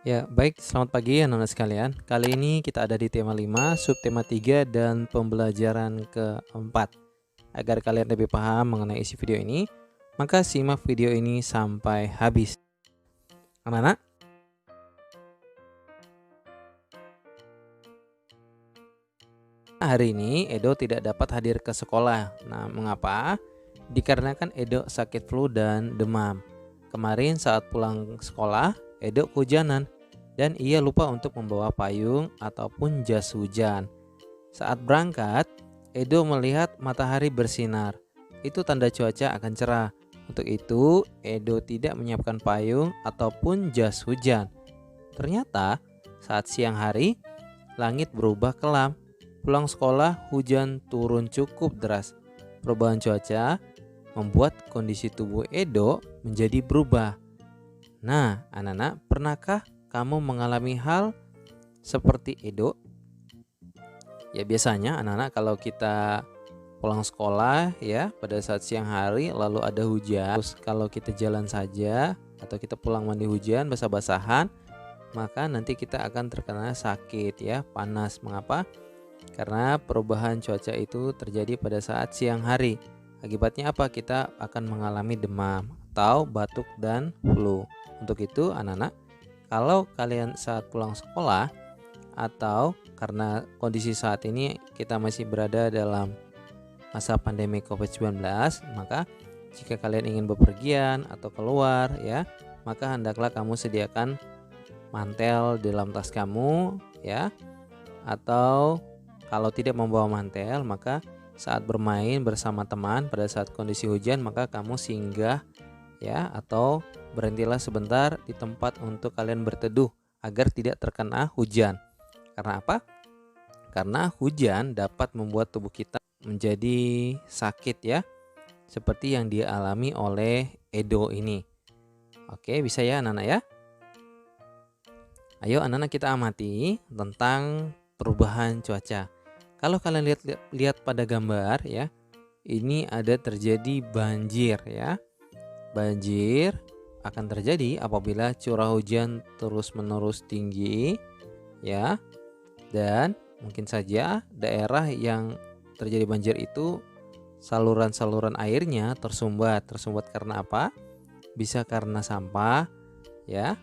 Ya, baik, selamat pagi anak-anak sekalian. Kali ini kita ada di tema 5, subtema 3 dan pembelajaran keempat. Agar kalian lebih paham mengenai isi video ini, maka simak video ini sampai habis. Anak-anak, hari ini Edo tidak dapat hadir ke sekolah. Nah, mengapa? Dikarenakan Edo sakit flu dan demam. Kemarin saat pulang sekolah, Edo kehujanan dan ia lupa untuk membawa payung ataupun jas hujan. Saat berangkat, Edo melihat matahari bersinar. Itu tanda cuaca akan cerah. Untuk itu, Edo tidak menyiapkan payung ataupun jas hujan. Ternyata, saat siang hari, langit berubah kelam. Pulang sekolah, hujan turun cukup deras. Perubahan cuaca membuat kondisi tubuh Edo menjadi berubah. Nah, anak-anak, pernahkah kamu mengalami hal seperti Edo? Ya, biasanya anak-anak kalau kita pulang sekolah ya pada saat siang hari lalu ada hujan, terus kalau kita jalan saja atau kita pulang mandi hujan basah-basahan, maka nanti kita akan terkena sakit ya, panas. Mengapa? Karena perubahan cuaca itu terjadi pada saat siang hari. Akibatnya apa? Kita akan mengalami demam atau batuk dan flu. Untuk itu anak-anak, kalau kalian saat pulang sekolah atau karena kondisi saat ini kita masih berada dalam masa pandemi COVID-19, maka jika kalian ingin bepergian atau keluar ya, maka hendaklah kamu sediakan mantel di dalam tas kamu ya. Atau kalau tidak membawa mantel, maka saat bermain bersama teman pada saat kondisi hujan, maka kamu singgah ya atau berhentilah sebentar di tempat untuk kalian berteduh agar tidak terkena hujan. Karena apa? Karena hujan dapat membuat tubuh kita menjadi sakit ya, seperti yang dialami oleh Edo ini. Oke, bisa ya anak-anak ya? Ayo anak-anak kita amati tentang perubahan cuaca. Kalau kalian lihat pada gambar ya, ini ada terjadi banjir ya. Banjir akan terjadi apabila curah hujan terus-menerus tinggi ya. Dan mungkin saja daerah yang terjadi banjir itu saluran-saluran airnya tersumbat. Tersumbat karena apa? Bisa karena sampah ya,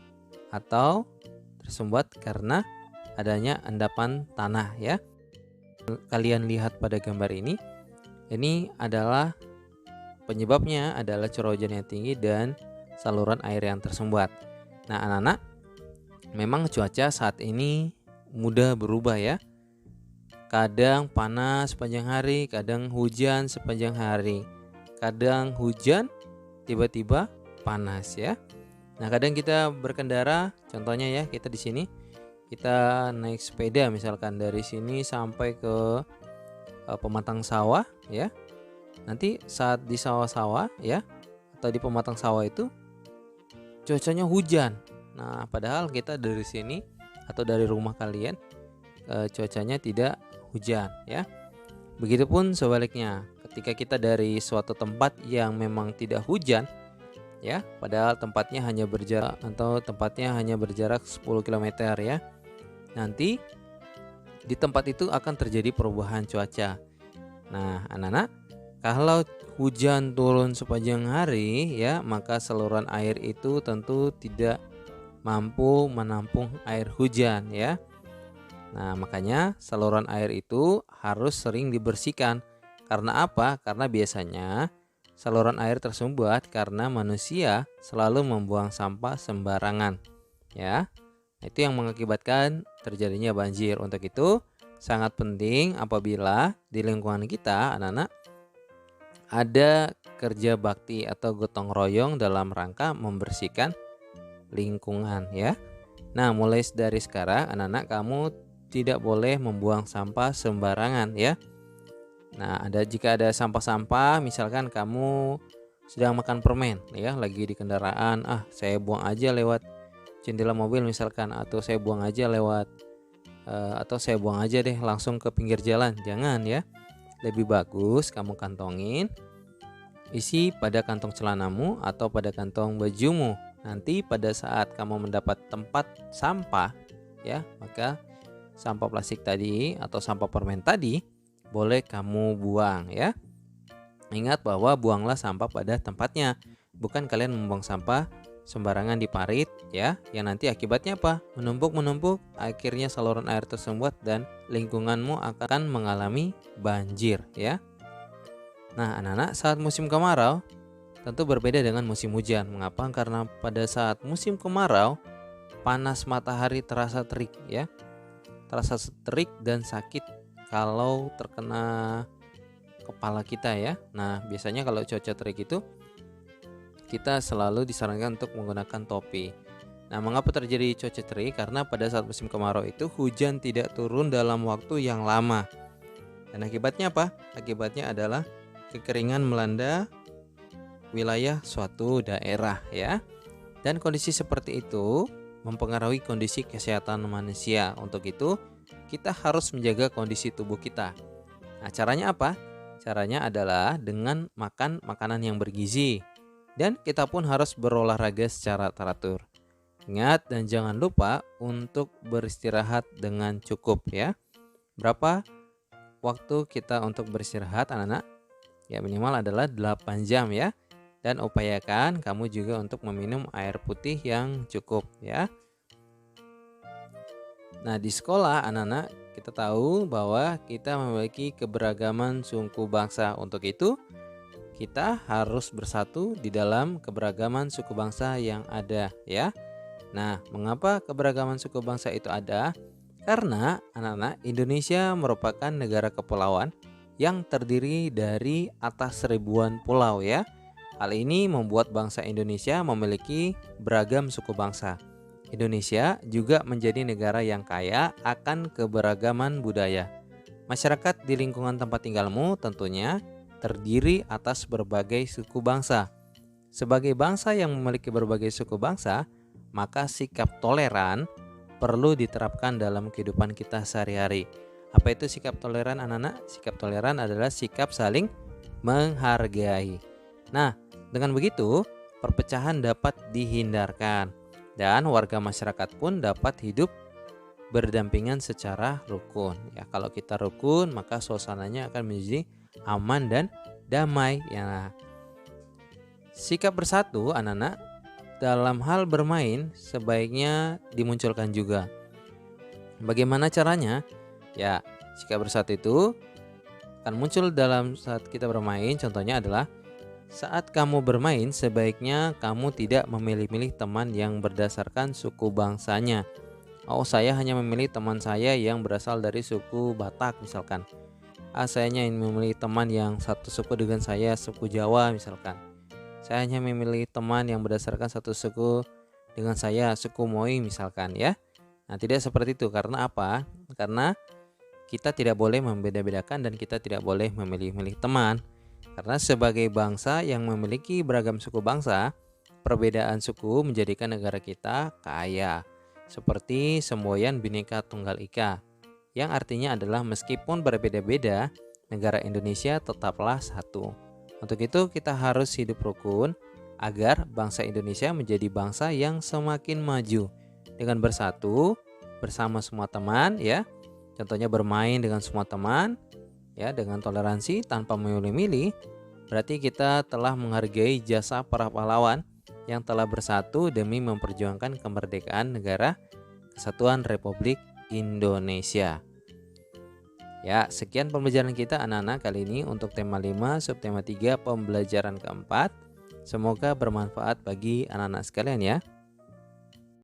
atau tersumbat karena adanya endapan tanah ya. Kalian lihat pada gambar ini adalah penyebabnya adalah curah hujan yang tinggi dan saluran air yang tersumbat. Nah anak-anak, memang cuaca saat ini mudah berubah ya. Kadang panas sepanjang hari, kadang hujan sepanjang hari. Kadang hujan tiba-tiba panas ya. Nah, kadang kita berkendara, contohnya ya, kita di sini kita naik sepeda misalkan dari sini sampai ke pematang sawah ya. Nanti saat di sawah-sawah ya atau di pematang sawah itu cuacanya hujan. Nah, padahal kita dari sini atau dari rumah kalian cuacanya tidak hujan ya. Begitupun sebaliknya, ketika kita dari suatu tempat yang memang tidak hujan ya, padahal tempatnya hanya berjarak 10 km ya. Nanti di tempat itu akan terjadi perubahan cuaca. Nah, anak-anak, kalau hujan turun sepanjang hari ya, maka saluran air itu tentu tidak mampu menampung air hujan ya. Nah, makanya saluran air itu harus sering dibersihkan. Karena apa? Karena biasanya saluran air tersumbat karena manusia selalu membuang sampah sembarangan ya. Itu yang mengakibatkan terjadinya banjir. Untuk itu sangat penting apabila di lingkungan kita anak-anak ada kerja bakti atau gotong royong dalam rangka membersihkan lingkungan ya. Nah, mulai dari sekarang anak-anak kamu tidak boleh membuang sampah sembarangan ya. Nah, jika ada sampah-sampah, misalkan kamu sedang makan permen ya, lagi di kendaraan, saya buang aja lewat jendela mobil misalkan, atau saya buang aja deh langsung ke pinggir jalan. Jangan ya. Lebih bagus kamu kantongin, isi pada kantong celanamu atau pada kantong bajumu. Nanti pada saat kamu mendapat tempat sampah ya, maka sampah plastik tadi atau sampah permen tadi boleh kamu buang ya. Ingat bahwa buanglah sampah pada tempatnya, bukan kalian membuang sampah sembarangan di parit ya, yang nanti akibatnya apa? Menumpuk, akhirnya saluran air tersumbat dan lingkunganmu akan mengalami banjir ya. Nah, anak-anak, saat musim kemarau tentu berbeda dengan musim hujan. Mengapa? Karena pada saat musim kemarau, panas matahari terasa terik ya. Terasa terik dan sakit kalau terkena kepala kita ya. Nah, biasanya kalau cuaca terik itu kita selalu disarankan untuk menggunakan topi. Nah, mengapa terjadi cuaca terik? Karena pada saat musim kemarau itu hujan tidak turun dalam waktu yang lama. Dan akibatnya apa? Akibatnya adalah kekeringan melanda wilayah suatu daerah ya. Dan kondisi seperti itu mempengaruhi kondisi kesehatan manusia. Untuk itu, kita harus menjaga kondisi tubuh kita. Nah, caranya apa? Caranya adalah dengan makan makanan yang bergizi. Dan kita pun harus berolahraga secara teratur. Ingat dan jangan lupa untuk beristirahat dengan cukup ya. Berapa waktu kita untuk beristirahat anak-anak? Ya, minimal adalah 8 jam ya. Dan upayakan kamu juga untuk meminum air putih yang cukup ya. Nah, di sekolah anak-anak kita tahu bahwa kita memiliki keberagaman suku bangsa. Untuk itu, kita harus bersatu di dalam keberagaman suku bangsa yang ada ya. Nah, mengapa keberagaman suku bangsa itu ada? Karena anak-anak, Indonesia merupakan negara kepulauan yang terdiri dari atas ribuan pulau ya. Hal ini membuat bangsa Indonesia memiliki beragam suku bangsa. Indonesia juga menjadi negara yang kaya akan keberagaman budaya. Masyarakat di lingkungan tempat tinggalmu tentunya terdiri atas berbagai suku bangsa. Sebagai bangsa yang memiliki berbagai suku bangsa, maka sikap toleran perlu diterapkan dalam kehidupan kita sehari-hari. Apa itu sikap toleran anak-anak? Sikap toleran adalah sikap saling menghargai. Nah, dengan begitu perpecahan dapat dihindarkan. Dan warga masyarakat pun dapat hidup berdampingan secara rukun. Ya, kalau kita rukun, maka suasananya akan menjadi aman dan damai. Ya, sikap bersatu anak-anak dalam hal bermain sebaiknya dimunculkan juga. Bagaimana caranya? Ya, sikap bersatu itu akan muncul dalam saat kita bermain. Contohnya adalah saat kamu bermain, sebaiknya kamu tidak memilih-milih teman yang berdasarkan suku bangsanya. Oh, saya hanya memilih teman saya yang berasal dari suku Batak misalkan. Saya hanya memilih teman yang satu suku dengan saya, suku Jawa misalkan. Saya hanya memilih teman yang berdasarkan satu suku dengan saya, suku Moi misalkan ya. Nah, tidak seperti itu. Karena apa? Karena kita tidak boleh membeda-bedakan dan kita tidak boleh memilih-milih teman. Karena sebagai bangsa yang memiliki beragam suku bangsa, perbedaan suku menjadikan negara kita kaya. Seperti semboyan Bhinneka Tunggal Ika, yang artinya adalah meskipun berbeda-beda, negara Indonesia tetaplah satu. Untuk itu kita harus hidup rukun agar bangsa Indonesia menjadi bangsa yang semakin maju dengan bersatu bersama semua teman ya. Contohnya bermain dengan semua teman ya, dengan toleransi tanpa memilih-milih. Berarti kita telah menghargai jasa para pahlawan yang telah bersatu demi memperjuangkan kemerdekaan negara Kesatuan Republik Indonesia. Ya, sekian pembelajaran kita anak-anak kali ini untuk tema 5 subtema 3 pembelajaran keempat. Semoga bermanfaat bagi anak-anak sekalian ya.